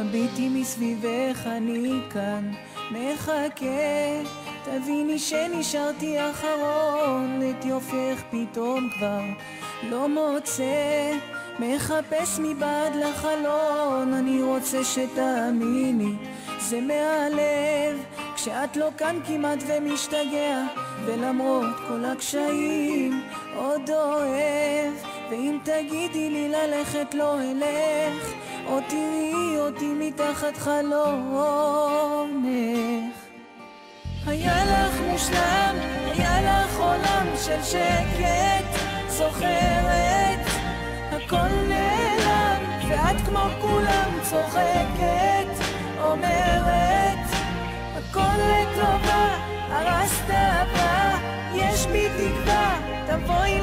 הביטי מסביבך, אני כאן מחכה, תביני שנשארתי אחרון, את יופייך פתאום כבר לא מוצא, מחפש מבעד לחלון, אני רוצה שתאמיני, זה מהלב, כשאת לא כאן כמעט ומשתגע, ולמרות כל הקשיים עוד אוהב, ואם תגידי לי ללכת לא אלך, או תראי אותי מתחת חלונך. היה לך מושלם, היה לך עולם של שקט, זוכרת, הכל נעלם, ואת כמו כולם צוחקת, אומרת, הכל לטובה, הרסת הבא, יש בי תקווה, תבואי